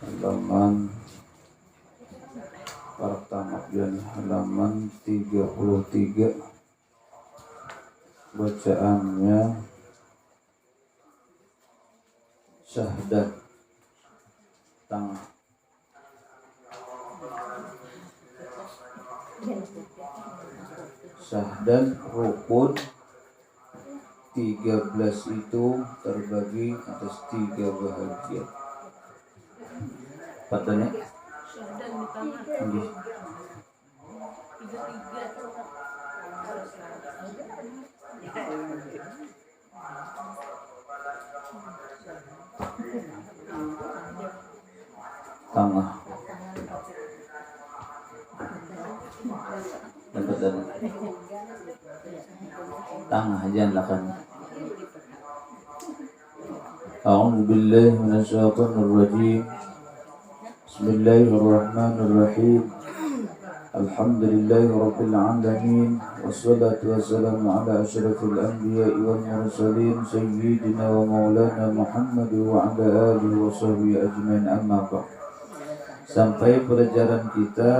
Halaman pertama dan halaman 33. Bacaannya syahdat tangah. Syahdan rukun 13 itu terbagi atas 3 bahagian. Padanya syahdan di tengah. Nggih. 33. Tengah. Dapat dan tengah jangan lakan. A'udzu billahi minasyaitonir rajim. Bismillahirrahmanirrahim. Alhamdulillahi rabbil alamin. Wassalatu wassalamu ala asyrafil anbiya'i wal mursalin sayyidina wa maulana Muhammad wa ala alihi wa sahbihi ajmain, amma ba'd. Sampai pelajaran kita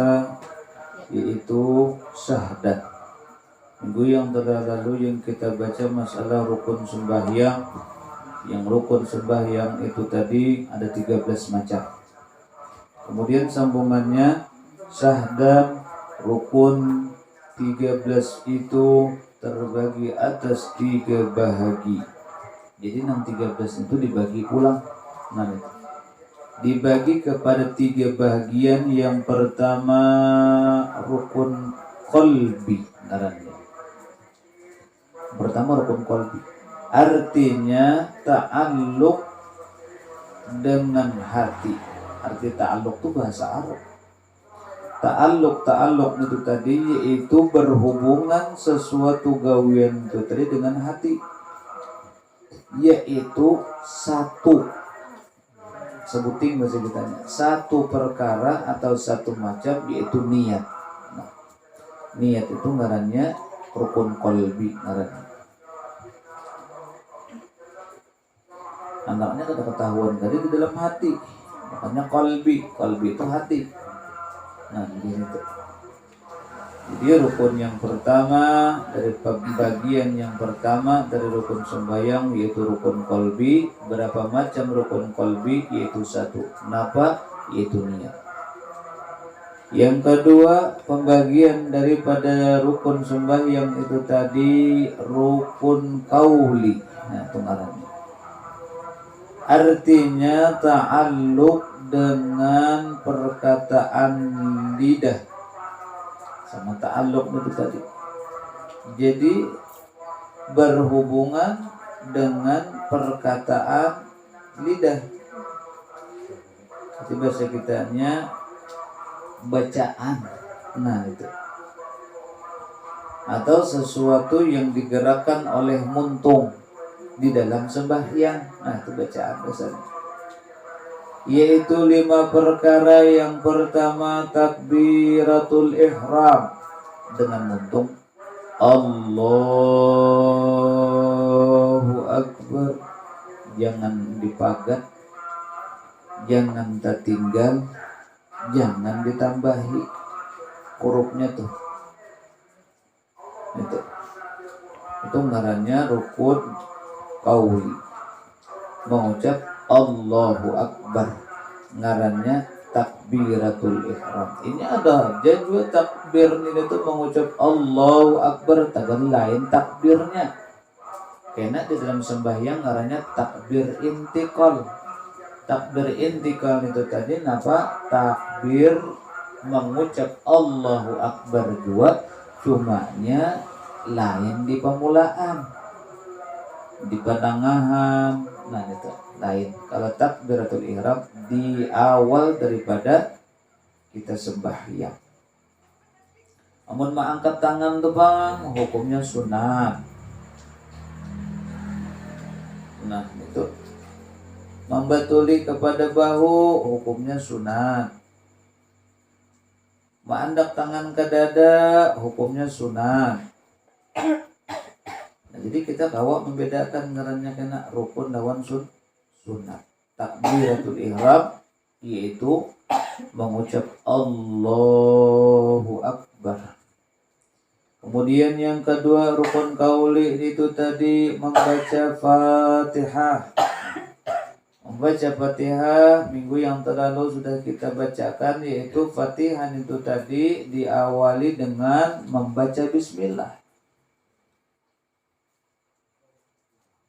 yaitu syahdat. Minggu yang lalu yang kita baca masalah rukun sembahyang. Yang rukun sembahyang itu tadi ada 13 macam. Kemudian sambungannya syahdat rukun 13 itu terbagi atas 3 bahagi. Jadi 13 itu dibagi ulang. Nah, itu dibagi kepada 3 bahagian. Yang pertama rukun qalbi ngarannya. Pertama rukun qalbi. Artinya ta'alluq dengan hati. Arti ta'alluq itu bahasa Arab. Ta'alluq itu tadi yaitu berhubungan sesuatu gawian itu tadi dengan hati. Yaitu satu, sebutin bahasa kitanya, satu perkara atau satu macam yaitu niat. Nah, niat itu ngarannya rukun qalbi ngarannya. Anaknya kata ketahuan tadi di dalam hati, makanya qalbi itu hati. Nah, begitu. Jadi rukun yang pertama dari bagian yang pertama dari rukun sembahyang yaitu rukun qalbi. Berapa macam rukun qalbi? Yaitu satu. Kenapa? Yaitu niat. Yang kedua, pembagian daripada rukun sembahyang itu tadi rukun qauli. Nah, itu ngarannya. Artinya ta'alluq dengan perkataan lidah. Sama ta'alluq itu tadi. Jadi berhubungan dengan perkataan lidah. Itu bahasa kitanya bacaan. Nah, itu. Atau sesuatu yang digerakkan oleh muntung di dalam sembahyang. Nah, itu bacaan biasanya. Yaitu 5 perkara. Yang pertama takbiratul ihram dengan muntung Allahu Akbar. Jangan dipagat, jangan tertinggal, jangan ditambahi hurufnya tuh. Itu ngarannya rukun qauli. Mengucap Allahu Akbar ngarannya takbiratul ihram. Ini ada aja juga takbir ini tuh mengucap Allahu Akbar, tagan lain takbirnya. Karena di dalam sembahyang ngarannya takbir intiqal. Takbir intiqal itu tadi napa? Takbir mengucap Allahu Akbar juga, cumanya lain di pemulaan, di penengahan. Nah, itu lain. Kalau takbiratul ihram di awal daripada kita sembahyang. Amun mengangkat tangan tuh Bang, hukumnya sunat. Nah, itu membatuli kepada bahu, hukumnya sunat. Mengandak tangan ke dada, hukumnya sunat. Nah, jadi kita kawa membedakan ngarannya kena rukun lawan sunat. Takbiratul ihram yaitu mengucap Allahu Akbar. Kemudian yang kedua rukun kauli itu tadi membaca Fatihah. Membaca Fatihah minggu yang terlalu sudah kita bacakan, yaitu Fatihah itu tadi diawali dengan membaca bismillah.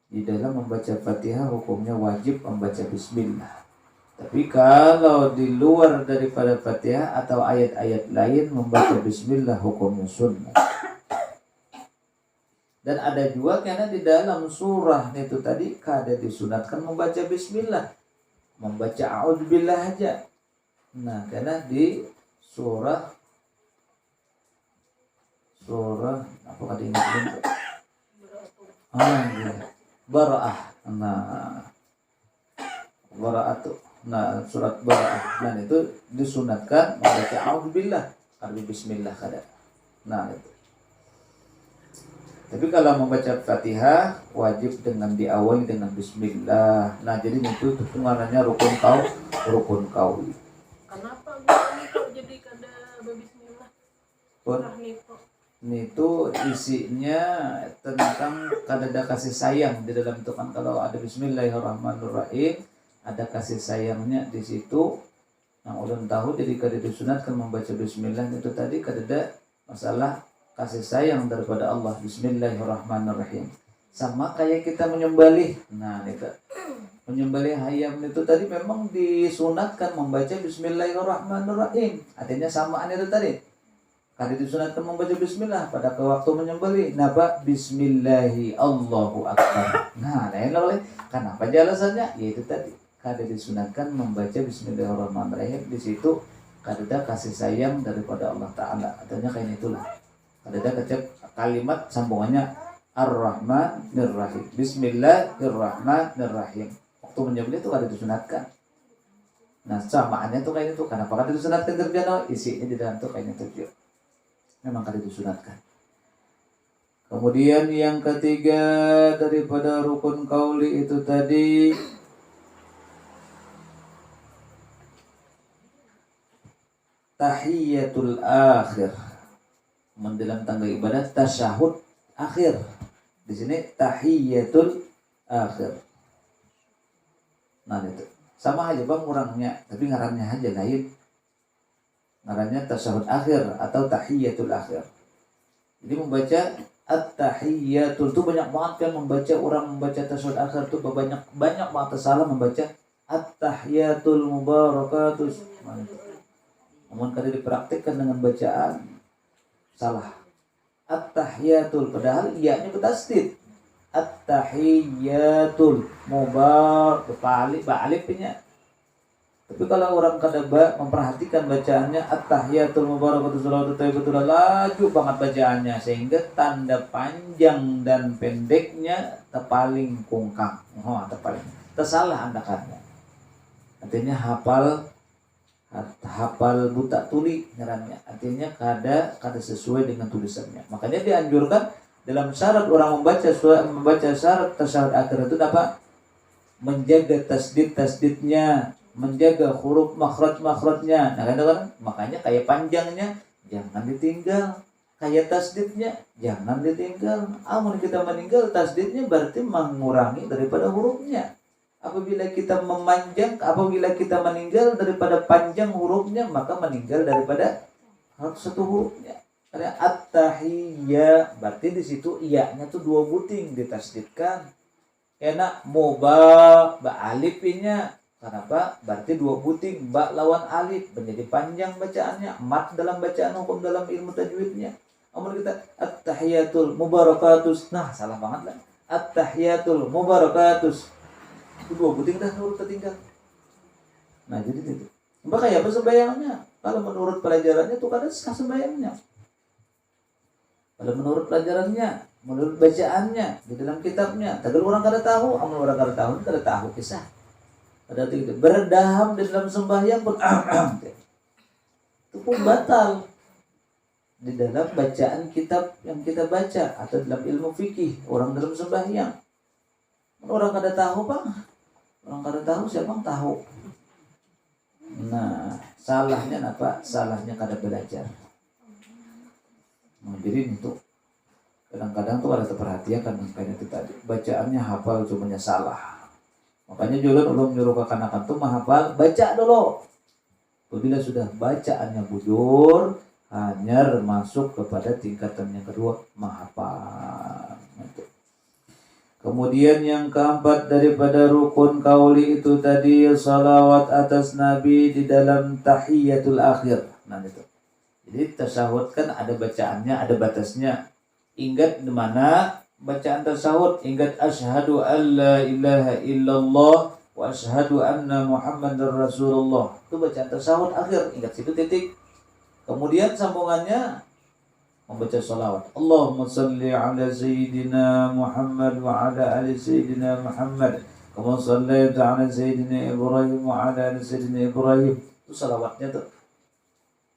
Di dalam membaca Fatihah hukumnya wajib membaca bismillah. Tapi kalau di luar daripada Fatihah atau ayat-ayat lain membaca bismillah hukumnya sunnah. Dan ada juga karena di dalam surah itu tadi kada disunatkan membaca bismillah. Membaca a'udzubillah aja. Nah, karena di surah apa kata ini? Ya. Bara'ah. Nah, Bara'ah tuh. Nah, surat Bara'ah. Nah, itu disunatkan membaca a'udzubillah. Ada bismillah kada. Nah, itu. Tapi kalau membaca Fatihah wajib dengan diawali dengan bismillah. Nah, jadi itu hitungannya rukun kauli. Kenapa gua kok jadi kada bismillah? Itu isinya tentang kada kasih sayang di dalam itu kan. Kalau ada bismillahirrahmanirrahim, ada kasih sayangnya di situ. Nah, ulun tahu jadi kada disunatkan membaca bismillah itu tadi kada masalah kasih sayang daripada Allah. Bismillahirrahmanirrahim. Sama kayak kita menyembelih. Nah, itu menyembelih ayam itu tadi memang disunatkan membaca Bismillahirrahmanirrahim. Artinya samaan itu tadi. Kada disunatkan membaca bismillah pada waktu menyembelih. Napa? Bismillahi Allahu Akbar. Nah, lain oleh. Kenapa alasannya? Yaitu tadi kada disunatkan membaca Bismillahirrahmanirrahim. Di situ kada kasih sayang daripada Allah Ta'ala. Artinya kayak itulah. Ada kecap kalimat sambungannya Ar-Rahmanir-Rahim. Bismillahirrahmanirrahim. Waktu menyembelih itu kada disunatkan. Nah, samaannya tuh kayak itu. Kenapa kada disunatkan terjadi? Isinya di dalam tuh kayaknya terjadi. Memang kada disunatkan. Kemudian yang ketiga daripada rukun kauli itu tadi tahiyatul akhir. Mendalam tangga ibadah tasyahud akhir. Di sini tahiyatul akhir. Nah, itu sama aja bang kurangnya, tapi ngarannya aja lain. Ngarannya tasyahud akhir atau tahiyatul akhir. Jadi membaca at-tahiyatul itu banyak banget kan membaca, orang membaca tasyahud akhir itu banyak banget salah membaca at-tahiyatul mubarakatus. Namun kada dipraktikkan dengan bacaan salah. At-tahiyatul padahal iya-nya bertasdid. At-tahiyatul mubarak ba'alifnya. Tapi kalau orang kada memperhatikan bacaannya at-tahiyatul mubarakatuh salawatu thayyibatul laju banget bacaannya sehingga tanda panjang dan pendeknya terpaling kungkang. Terpaling. Tersalah andakannya. Artinya hafal buta tuli ngarannya, artinya kada sesuai dengan tulisannya. Makanya dianjurkan dalam syarat orang membaca syarat tasyahud akhir itu dapat menjaga tasdidnya, menjaga huruf makhraj-makhrajnya. Nah, kan makanya kayak panjangnya jangan ditinggal, kayak tasdidnya jangan ditinggal. Amun kita meninggal tasdidnya berarti mengurangi daripada hurufnya. Apabila kita meninggal daripada panjang hurufnya, maka meninggal daripada satu hurufnya. Karena at-tahiyyah berarti di situ iya-nya tuh dua buting ditasdidkan. Enak ba alifnya. Kenapa? Berarti dua buting ba lawan alif menjadi panjang bacaannya. Mat dalam bacaan hukum dalam ilmu tajwidnya. Amun kita at-tahiyatul mubarakatus. Nah, salah banget lah. At-tahiyatul mubarakatus. Itu dua buting dah nurut tertinggal. Nah, jadi itu. Maka ya apa sembahyangnya? Kalau menurut pelajarannya tuh kada sah sembahyangnya. Kalau menurut pelajarannya, menurut bacaannya di dalam kitabnya, tapi orang kada tahu, amun orang kada tahu kisah. Ada itu berdaham di dalam sembahyang pun itu pun batal. di dalam bacaan kitab yang kita baca atau dalam ilmu fikih, orang dalam sembahyang. Orang kada tahu bang, orang kada tahu siapa yang tahu. Nah, salahnya apa? Salahnya kada belajar. Nah, jadi itu kadang-kadang tuh ada terperhatikan makanya itu tadi bacaannya hafal cumanya salah. Makanya juga ulun nyuruh ke kanak-kanak tuh menghafal, baca dulu. Apabila sudah bacaannya bujur, hanya masuk kepada tingkatan yang kedua, menghafal. Kemudian yang keempat daripada rukun kauli itu tadi salawat atas Nabi di dalam tahiyatul akhir. Nah itu. Jadi tasahud kan ada bacaannya, ada batasnya. Ingat di mana bacaan tasahud? Ingat asyhadu an la ilaha illallah wa asyhadu anna Muhammadar Rasulullah. Itu bacaan tasahud akhir. Ingat situ titik. Kemudian sambungannya membaca salawat. Allahumma salli ala sayyidina Muhammad wa ala ali sayyidina Muhammad. Kama sallaita ala sayyidina Ibrahim wa ala ali sayyidina Ibrahim. Itu salawatnya tuh.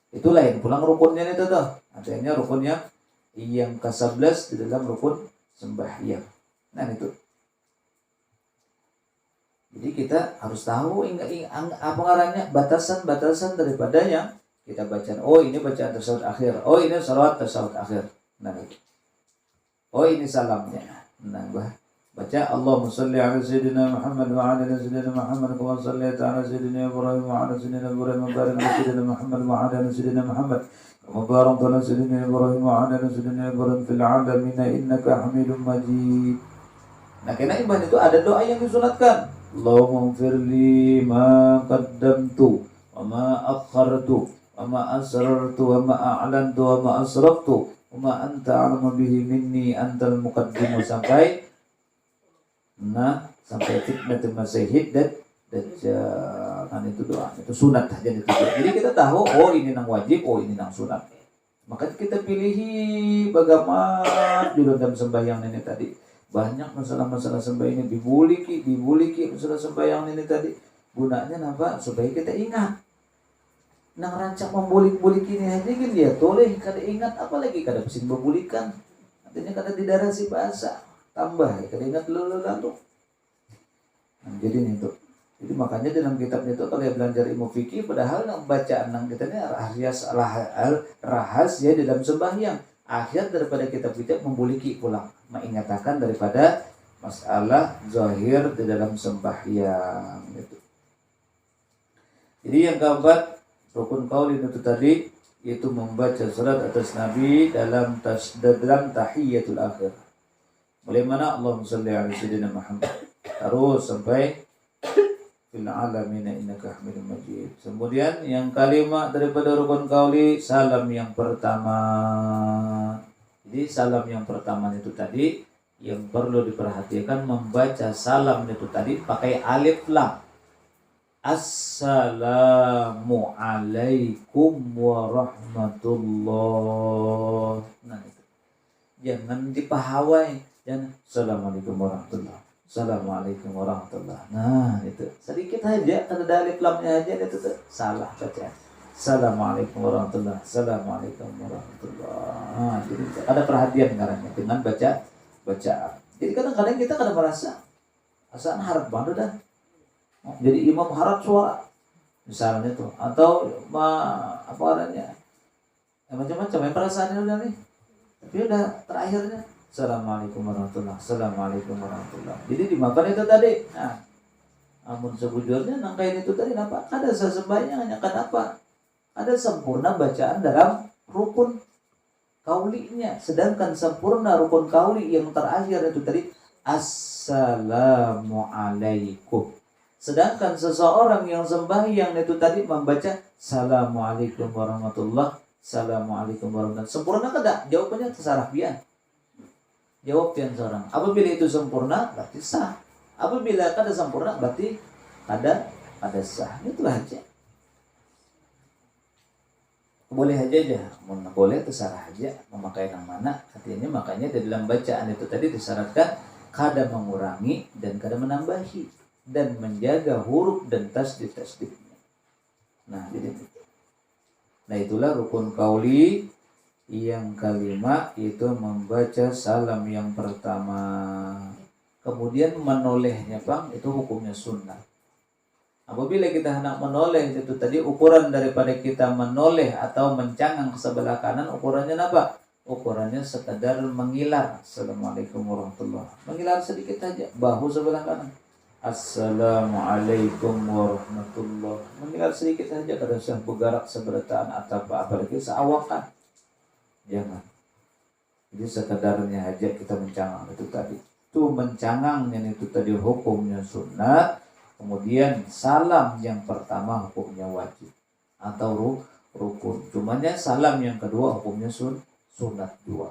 Itulah yang pulang rukunnya itu tuh. Artinya rukunnya yang ke-11 di dalam rukun sembahyang. Nah itu. Jadi kita harus tahu apa ngarannya batasan-batasan daripada yang kita baca. Oh ini bacaan tasawuf akhir. Oh ini salawat tasawuf akhir. Nah itu. Oh ini salamnya. Nah baca Allahumma salli ala sayyidina Muhammad wa ala sayyidina Muhammad kama sallaita ala sayyidina Ibrahim wa ala sayyidina Ibrahim wa barik ala sayyidina Muhammad wa ala sayyidina Muhammad kama barakta ala sayyidina Ibrahim wa ala sayyidina Ibrahim fil alamin innaka Hamidum Majid. Nah karena ibadah itu ada doa yang disunatkan. Allahumma ighfirli ma qaddamtu wa ma akhartu wa ma asrartu wa ma a'lantu wa ma asraftu wa ma anta a'lamu bihi minni antal muqaddim sampai fitnatul masyahid dan kan itu doa itu sunat aja itu. Jadi kita tahu oh ini nang wajib, oh ini nang sunat. Maka kita pilih bagaimana juga dalam sembahyang ini tadi. Banyak masalah-masalah sembahyang ini dibuliki masalah sembahyang ini tadi. Gunanya apa? Supaya kita ingat. Nang rancak membulik-bulik ini aja kan dia toleh kada ingat apalagi kada pesin berbulikan. Artinya kada didarasi bahasa. Tambah ya kada ingat lalu. Nah, jadi itu. Jadi makanya dalam kitabnya itu kalau belajar ilmu fikih padahal nang bacaan nang kitanya rahasia dalam sembahyang. Akhir daripada kitab-kitab membuliki pulang, mengatakan daripada masalah zahir di dalam sembahyang itu. Jadi yang keempat rukun qauli itu tadi yaitu membaca salat atas Nabi dalam tahiyatul akhir. Mulai mana Allahumma shalli ala sayyidina Muhammad terus sampai fil alamin innaka Hamidum Majid. Kemudian yang kelima daripada rukun qauli salam yang pertama. Jadi salam yang pertama itu tadi yang perlu diperhatikan membaca salam itu tadi pakai alif lam. Assalamu alaikum warahmatullah. Nah itu. Jangan dipahawai. Jangan assalamualaikum warahmatullah. Assalamualaikum warahmatullah. Nah itu sedikit aja ada alif lamnya aja itu tuh salah baca. Assalamualaikum warahmatullah. Assalamualaikum warahmatullah. Nah, jadi ada perhatian karena dengan bacaan. Jadi kadang-kadang kita kadang merasa asal harap banget dah. Jadi imam harap suara misalnya tuh atau apa adanya macam-macam yang perasaannya udah nih tapi udah terakhirnya assalamualaikum warahmatullah assalamualaikum warahmatullah jadi dimakan itu tadi. Nah amun sebujurnya nangkain itu tadi kenapa ada sesembahyang hanya kenapa ada sempurna bacaan dalam rukun kaulinya sedangkan sempurna rukun kauli yang terakhir itu tadi assalamualaikum. Sedangkan seseorang yang sembahyang itu tadi membaca Assalamualaikum warahmatullah Assalamualaikum warahmatullah. Sempurna kada? Jawabannya terserah pian. Jawab pian seorang. Apabila itu sempurna berarti sah. Apabila kada sempurna berarti ada sah. Itulah aja. Boleh aja. Boleh terserah aja memakai yang mana. Artinya makanya dalam bacaan itu tadi disyaratkan kada mengurangi dan kada menambahi. Dan menjaga huruf dan tasdid-tasdidnya. Nah, jadi itulah rukun qauli Yang kelima itu membaca salam yang pertama. Kemudian menolehnya Bang, itu hukumnya sunnah. Apabila kita hendak menoleh, itu tadi ukuran daripada kita menoleh atau mencangang ke sebelah kanan, ukurannya apa? Ukurannya sekadar mengilar. Assalamualaikum warahmatullahi wabarakatuh. Mengilar sedikit saja, bahu sebelah kanan. Assalamualaikum warahmatullahi wabarakatuh. Mengilar sedikit saja, kada usah bergerak seberataan atau apalagi seawakan. Jangan. Jadi sekadarnya aja kita mencangang itu tadi. Itu mencangangnya itu tadi hukumnya sunnah. Kemudian salam yang pertama hukumnya wajib atau rukun. Cumanya salam yang kedua hukumnya sunat dua.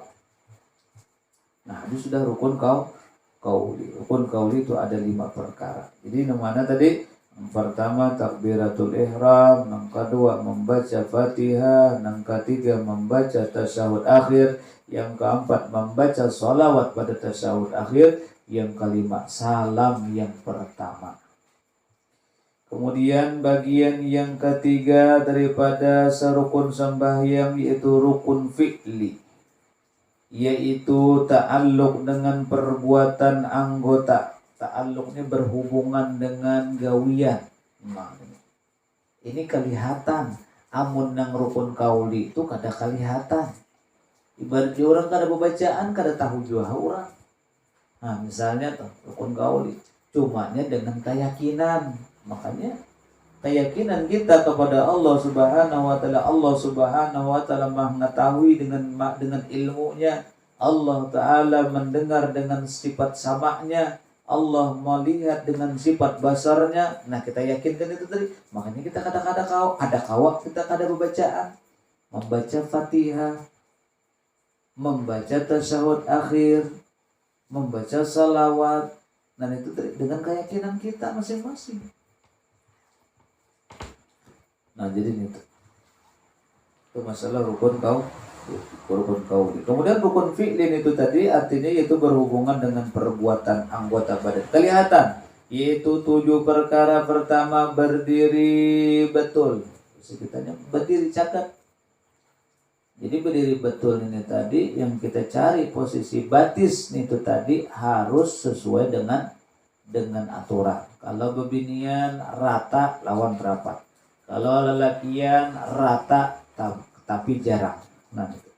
Nah, ini sudah rukun kauli. Rukun kauli itu ada 5 perkara. Jadi mana tadi? Yang pertama takbiratul ihram, yang kedua membaca Fatihah, yang ketiga membaca tasyahud akhir, yang keempat membaca sholawat pada tasyahud akhir, yang kelima salam yang pertama. Kemudian bagian yang ketiga daripada serukun sembahyang yaitu rukun fi'li, yaitu ta'alluq dengan perbuatan anggota. Ta'alluqnya berhubungan dengan gawian. Nah, ini kelihatan. Amun nang rukun kauli itu kada kelihatan. Ibaratnya orang kada bacaan kada tahu juga orang. Nah, misalnya tuh rukun kauli, cumanya dengan keyakinan. Makanya keyakinan kita kepada Allah Subhanahu wa taala, Allah Subhanahu wa taala Maha mengetahui dengan ilmunya, Allah taala mendengar dengan sifat samanya, Allah melihat dengan sifat basarnya. Nah, kita yakinkan itu tadi. Makanya kita kadang-kadang ada kawak kita kada bacaan, membaca Fatihah, membaca tasyahud akhir, membaca salawat. Dan itu tadi dengan keyakinan kita masing-masing. Nah, jadi itu masalah rukun kauli. Kemudian rukun fi'lin itu tadi artinya yaitu berhubungan dengan perbuatan anggota badan. Kelihatan yaitu 7 perkara. Pertama, berdiri betul. Sekitarnya berdiri cakap. Jadi berdiri betul ini tadi yang kita cari posisi batis itu tadi harus sesuai dengan aturan. Kalau bebinian rata lawan rapat. Kalau lelakian rata tapi jarang. Nah, itu.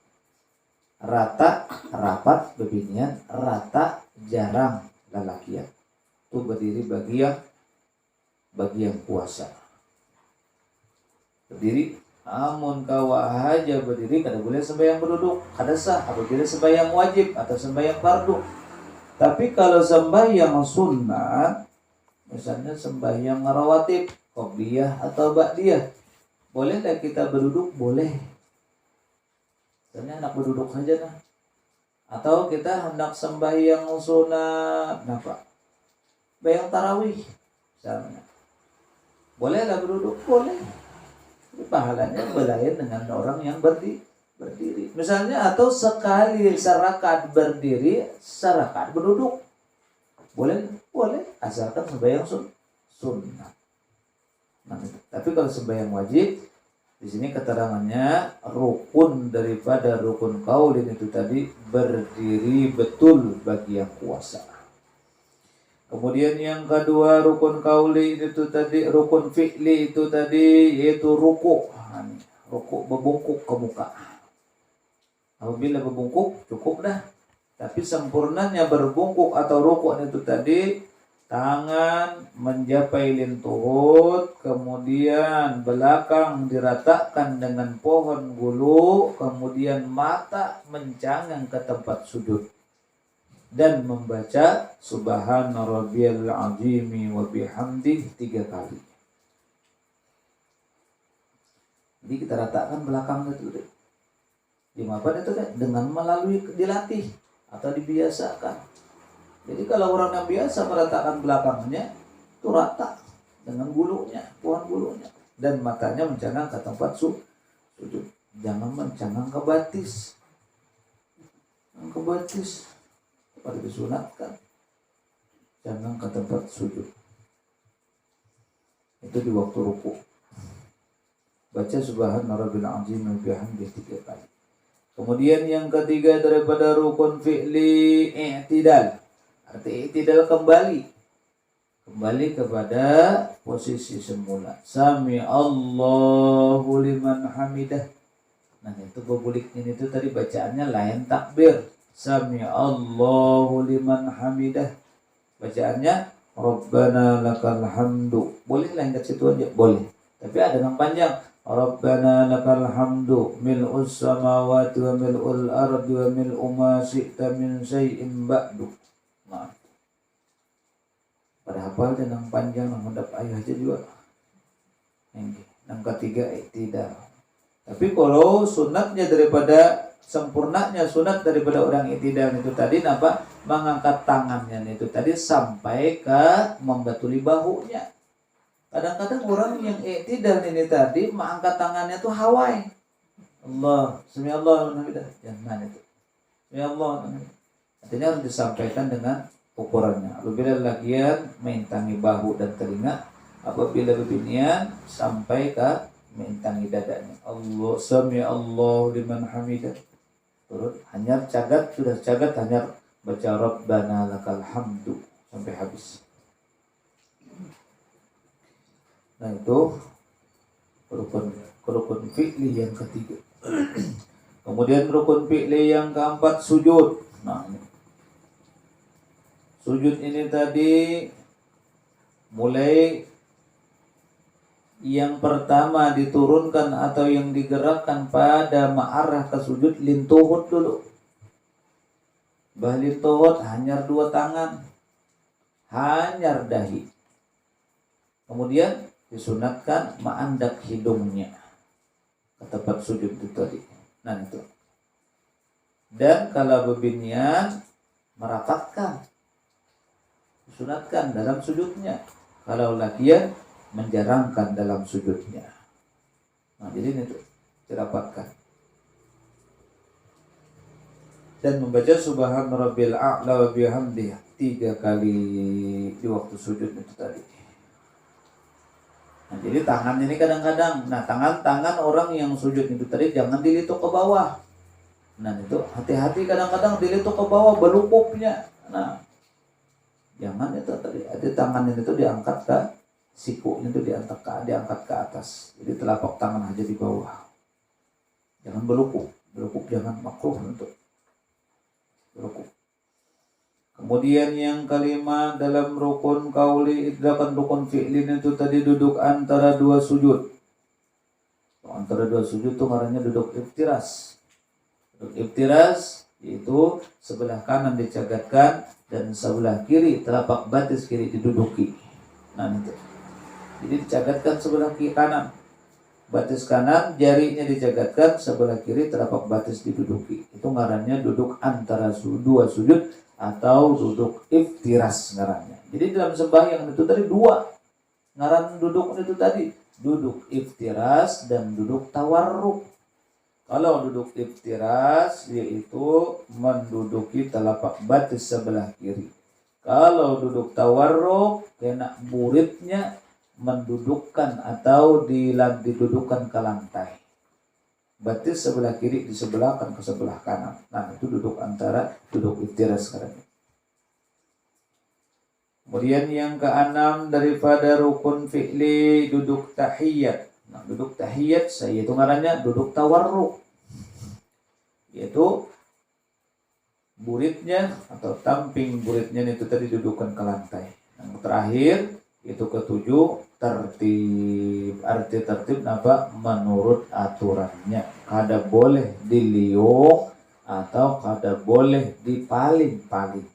Rata rapat bebinian, rata jarang lelakian. Itu berdiri bagi yang puasa. Berdiri, amun kawa aja berdiri kada boleh sembahyang berduduk, kada sah apabila sembahyang wajib atau sembahyang fardu. Tapi kalau sembahyang sunnah, misalnya sembahyang rawatib, qobliyah atau ba'diyah, bolehkah kita berduduk? Boleh. Misalnya hendak berduduk saja nah. Atau kita hendak sembahyang sunat, napa? Sembahyang tarawih, misalnya. Bolehlah berduduk? Boleh. Tapi pahalanya belain dengan orang yang berdiri. Misalnya atau sekali serakaat berdiri, serakaat berduduk. Boleh? Boleh. Asalkan sembahyang sunnah. Nah, tapi kalau sembahyang wajib, di sini keterangannya rukun daripada rukun kaulin itu tadi berdiri betul bagi yang puasa. Kemudian yang kedua rukun kauli itu tadi, rukun fi'li itu tadi yaitu ruku. Ruku berbungkuk ke muka. Apabila berbungkuk cukup dah. Tapi sempurnanya berbungkuk atau ruku itu tadi, tangan mencapai lintuhut, kemudian belakang diratakan dengan pohon gulu, kemudian mata mencangang ke tempat sujud. Dan membaca Subhana rabbiyal azimi wa bihamdih 3 kali. Jadi kita ratakan belakang itu deh. Dimakan itu kan dengan melalui dilatih atau dibiasakan. Jadi kalau orang yang biasa meratakan belakangnya itu rata dengan bulunya, pohon bulunya, dan matanya mencangang ke tempat sujud. Jangan mencangang ke batis. Ke batis pada disunatkan, jangan ke tempat sujud. Itu di waktu ruku. Baca Subhana rabbil azim wa bihamdihi 3 kali. Kemudian yang ketiga daripada rukun fi'li i'tidal. Arti i'tidal kembali kepada posisi semula. Sami Allahu liman hamidah. Nah itu bebuliknya itu tadi bacaannya lain takbir. Sami Allahu liman hamidah. Bacaannya Rabbana lakal hamdu. Boleh lain kat situ aja, boleh. Tapi ada yang panjang. Rabbana lakal hamdu mil'us samawati wa mil'ul ardi wa mil'u ma syi'ta min syai'in ba'du. Nah, pada hafal dan yang panjang yang hadap ayah aja juga. Yang ketiga tidak. Tapi kalau sunatnya daripada sempurnanya sunat daripada orang i'tidal itu tadi apa? Mengangkat tangannya itu tadi sampai ke membatuli bahunya. Kadang-kadang orang yang i'tidal ini tadi mengangkat tangannya tuh hawai. Allah, sami Allah alhamdulillah. Jangan itu. Sami Allah. Artinya harus disampaikan dengan ukurannya. Apabila lagian mentangi bahu dan telinga, apabila bebinian sampai ke mentangi dadanya. Allah, sami Allah liman hamidah. Turun hanya cagat, sudah cagat hanya baca Rabbana lakal hamdu sampai habis. Nah itu rukun fi'li yang ketiga. Kemudian rukun fi'li yang keempat sujud. Nah ini. Sujud ini tadi mulai yang pertama diturunkan atau yang digerakkan pada ma'arah ke sujud lintuhut dulu. Lintuhut hanyar dua tangan, hanyar dahi. Kemudian disunatkan ma'andak hidungnya ke tempat sujud itu tadi. Nah itu. Dan kalau bebinian merapatkan, disunatkan dalam sujudnya. Kalau lakian menjarangkan dalam sujudnya. Nah jadi ini tuh dirapatkan. Dan membaca subhan rabbil a'la wa bihamdihi 3 kali di waktu sujud itu tadi. Nah, jadi tangan ini kadang-kadang, tangan orang yang sujud itu tadi jangan dilituk ke bawah. Nah itu hati-hati kadang-kadang dilituk ke bawah berlupupnya. Nah jangan itu tadi, ada tangan itu diangkat ke sikunya itu diangkat ke atas. Jadi telapak tangan aja di bawah. Jangan berlupup jangan, makruh untuk berlupup. Kemudian yang kelima dalam rukun kauli idrakan rukun fi'lin itu tadi duduk antara dua sujud. Antara dua sujud itu ngarannya duduk iftiras. Duduk iftiras yaitu sebelah kanan dicagatkan dan sebelah kiri telapak batis kiri diduduki. Nah itu. Jadi dicagatkan sebelah kiri kanan. Batis kanan jarinya dicagatkan, sebelah kiri telapak batis diduduki. Itu ngarannya duduk antara dua sujud atau duduk iftiras ngarannya. Jadi dalam sembahyang itu tadi dua ngaran duduk itu tadi, duduk iftiras dan duduk tawarruk. Kalau duduk iftiras yaitu menduduki telapak batis sebelah kiri. Kalau duduk tawarruk kena buritnya mendudukkan atau didudukkan ke lantai. Batis sebelah kiri disebelahkan ke sebelah kanan. Nah itu duduk iftiras sekarang. Kemudian yang keenam daripada rukun fi'li duduk tahiyat. Nah duduk tahiyat saya itu ngarannya duduk tawarruk. Yaitu buritnya atau tamping buritnya itu tadi dudukkan ke lantai. Yang terakhir itu ketujuh tertib. Arti tertib apa? Menurut aturannya. Kada boleh diliuk atau kada boleh dipaling-paling.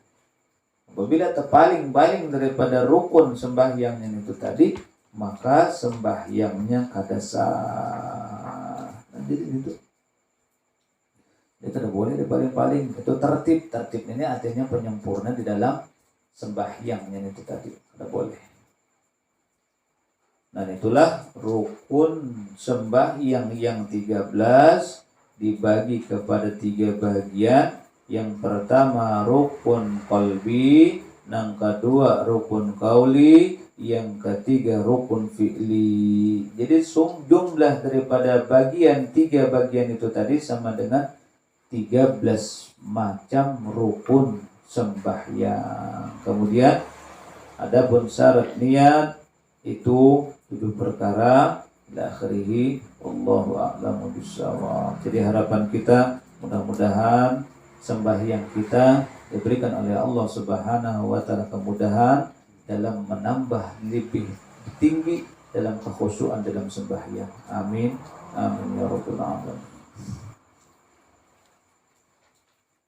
Apabila terpaling-paling daripada rukun sembahyangnya itu tadi, maka sembahyangnya kada sah. Nah, jadi itu. Itu kada boleh dipaling-paling. Itu tertib. Tertib ini artinya penyempurna di dalam sembahyangnya itu tadi. Kada boleh. Dan itulah rukun sembahyang yang 13 dibagi kepada 3 bagian. Yang pertama rukun qalbi, yang kedua rukun qauli, yang ketiga rukun fi'li. Jadi jumlah daripada bagian 3 bagian itu tadi sama dengan 13 macam rukun sembahyang. Kemudian adapun syarat niat itu 7 perkara ila akhirih. Wallahu a'lamu bissawab. Jadi harapan kita mudah-mudahan sembahyang kita diberikan oleh Allah Subhanahu wa taala kemudahan dalam menambah lebih tinggi dalam kekhusyuan dalam sembahyang. Amin. Amin ya rabbal alamin.